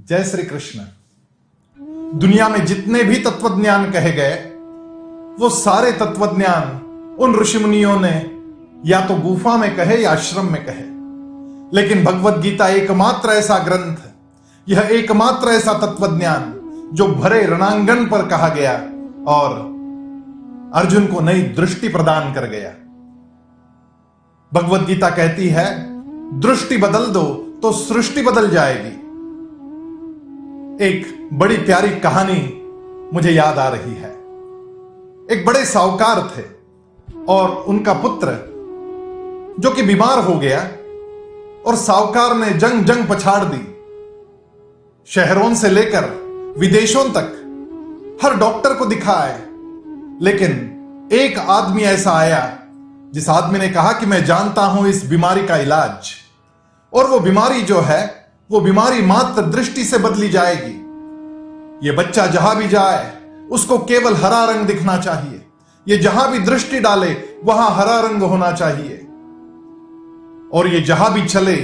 जय श्री कृष्ण। दुनिया में जितने भी तत्वज्ञान कहे गए वो सारे तत्वज्ञान उन ऋषि मुनियों ने या तो गुफा में कहे या आश्रम में कहे, लेकिन भगवत गीता एकमात्र ऐसा ग्रंथ, यह एकमात्र ऐसा तत्वज्ञान जो भरे रणांगण पर कहा गया और अर्जुन को नई दृष्टि प्रदान कर गया। भगवत गीता कहती है, दृष्टि बदल दो तो सृष्टि बदल जाएगी। एक बड़ी प्यारी कहानी मुझे याद आ रही है। एक बड़े साहूकार थे और उनका पुत्र जो कि बीमार हो गया और साहूकार ने जंग जंग पछाड़ दी। शहरों से लेकर विदेशों तक हर डॉक्टर को दिखाए, लेकिन एक आदमी ऐसा आया जिस आदमी ने कहा कि मैं जानता हूं इस बीमारी का इलाज, और वो बीमारी जो है वो बीमारी मात्र दृष्टि से बदली जाएगी। ये बच्चा जहां भी जाए उसको केवल हरा रंग दिखना चाहिए, ये जहां भी दृष्टि डाले वहां हरा रंग होना चाहिए, और ये जहां भी चले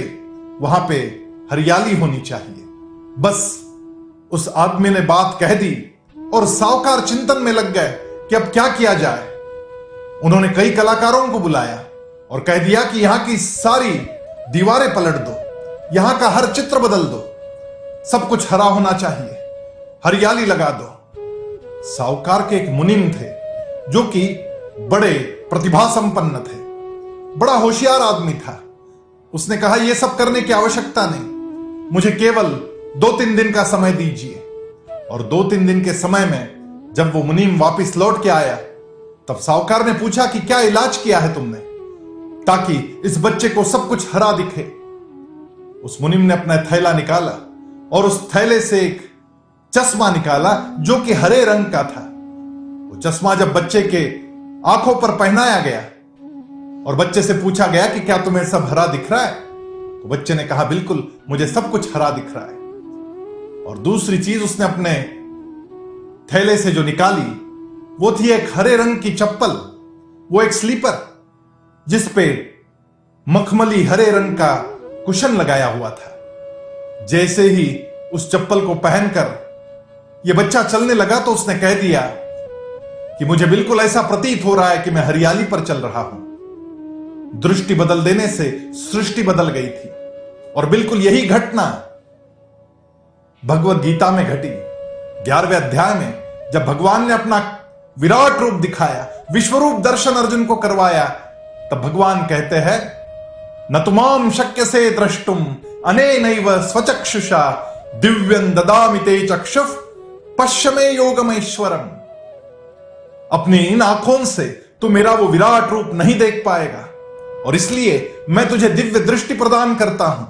वहां पे हरियाली होनी चाहिए। बस उस आदमी ने बात कह दी और साहूकार चिंतन में लग गए कि अब क्या किया जाए। उन्होंने कई कलाकारों को बुलाया और कह दिया कि यहां की सारी दीवारें पलट दो, यहां का हर चित्र बदल दो, सब कुछ हरा होना चाहिए, हरियाली लगा दो। साहूकार के एक मुनीम थे जो कि बड़े प्रतिभा संपन्न थे, बड़ा होशियार आदमी था। उसने कहा, यह सब करने की आवश्यकता नहीं, मुझे केवल 2-3 दिन का समय दीजिए। और 2-3 दिन के समय में जब वो मुनीम वापस लौट के आया तब साहूकार ने पूछा कि क्या इलाज किया है तुमने ताकि इस बच्चे को सब कुछ हरा दिखे। उस मुनीम ने अपना थैला निकाला और उस थैले से एक चश्मा निकाला जो कि हरे रंग का था। वो चश्मा जब बच्चे के आंखों पर पहनाया गया और बच्चे से पूछा गया कि क्या तुम्हें सब हरा दिख रहा है, तो बच्चे ने कहा, बिल्कुल मुझे सब कुछ हरा दिख रहा है। और दूसरी चीज उसने अपने थैले से जो निकाली वो थी एक हरे रंग की चप्पल, वो एक स्लीपर जिस पे मखमली हरे रंग का कुशन लगाया हुआ था। जैसे ही उस चप्पल को पहनकर यह बच्चा चलने लगा तो उसने कह दिया कि मुझे बिल्कुल ऐसा प्रतीत हो रहा है कि मैं हरियाली पर चल रहा हूं। दृष्टि बदल देने से सृष्टि बदल गई थी और बिल्कुल यही घटना भगवत गीता में घटी। 11वें अध्याय में जब भगवान ने अपना विराट रूप दिखाया, विश्वरूप दर्शन अर्जुन को करवाया, तब भगवान कहते हैं, न तुमाम शक्य से द्रष्टुम अनेनैव स्वचक्षुषा दिव्यं ददामि ते चक्षुः पश्य मे योगमैश्वरम्। अपनी इन आंखों से तू मेरा वो विराट रूप नहीं देख पाएगा और इसलिए मैं तुझे दिव्य दृष्टि प्रदान करता हूं,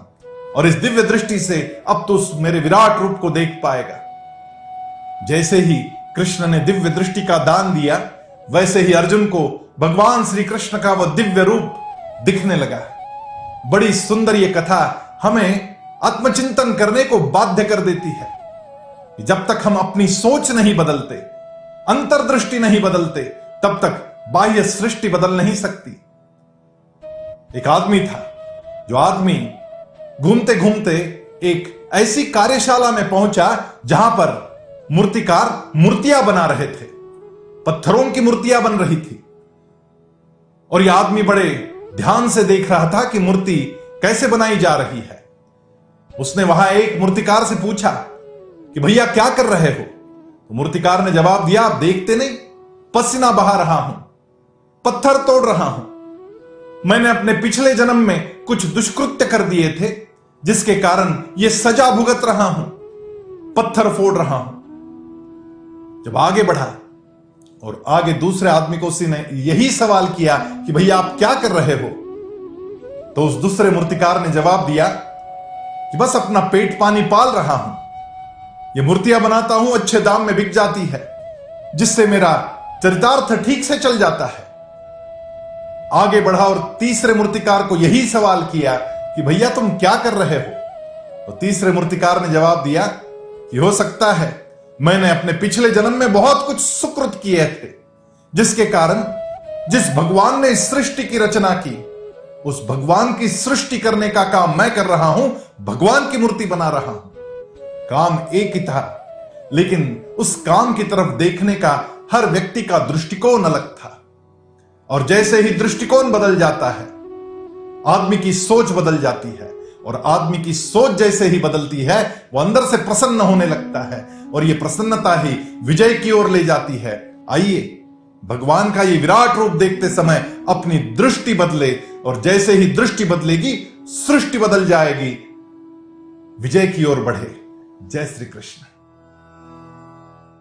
और इस दिव्य दृष्टि से अब तू मेरे विराट रूप को देख पाएगा। जैसे ही कृष्ण ने दिव्य दृष्टि का दान दिया, वैसे ही अर्जुन को भगवान श्री कृष्ण का वह दिव्य रूप दिखने लगा। बड़ी सुंदर यह कथा हमें आत्मचिंतन करने को बाध्य कर देती है कि जब तक हम अपनी सोच नहीं बदलते, अंतर्दृष्टि नहीं बदलते, तब तक बाह्य सृष्टि बदल नहीं सकती। एक आदमी था, जो आदमी घूमते घूमते एक ऐसी कार्यशाला में पहुंचा जहां पर मूर्तिकार मूर्तियां बना रहे थे, पत्थरों की मूर्तियां बन रही थी, और यह आदमी बड़े ध्यान से देख रहा था कि मूर्ति कैसे बनाई जा रही है। उसने वहां एक मूर्तिकार से पूछा कि भैया क्या कर रहे हो? तो मूर्तिकार ने जवाब दिया, आप देखते नहीं, पसीना बहा रहा हूं, पत्थर तोड़ रहा हूं, मैंने अपने पिछले जन्म में कुछ दुष्कृत्य कर दिए थे जिसके कारण यह सजा भुगत रहा हूं, पत्थर फोड़ रहा हूं। जब आगे बढ़ा और आगे दूसरे आदमी को उसी ने यही सवाल किया कि भैया आप क्या कर रहे हो, तो उस दूसरे मूर्तिकार ने जवाब दिया कि बस अपना पेट पानी पाल रहा हूं, ये मूर्तियां बनाता हूं, अच्छे दाम में बिक जाती है, जिससे मेरा चरितार्थ ठीक से चल जाता है। आगे बढ़ा और तीसरे मूर्तिकार को यही सवाल किया कि भैया तुम क्या कर रहे हो? तो तीसरे मूर्तिकार ने जवाब दिया कि हो सकता है मैंने अपने पिछले जन्म में बहुत कुछ सुकृत किए थे, जिसके कारण जिस भगवान ने इस सृष्टि की रचना की, उस भगवान की सृष्टि करने का काम मैं कर रहा हूं, भगवान की मूर्ति बना रहा हूं। काम एक ही था, लेकिन उस काम की तरफ देखने का हर व्यक्ति का दृष्टिकोण अलग था। और जैसे ही दृष्टिकोण बदल जाता है, आदमी की सोच बदल जाती है, और आदमी की सोच जैसे ही बदलती है, वो अंदर से प्रसन्न होने लगता है, और ये प्रसन्नता ही विजय की ओर ले जाती है। आइए भगवान का ये विराट रूप देखते समय अपनी दृष्टि बदले, और जैसे ही दृष्टि बदलेगी सृष्टि बदल जाएगी, विजय की ओर बढ़े। जय श्री कृष्ण।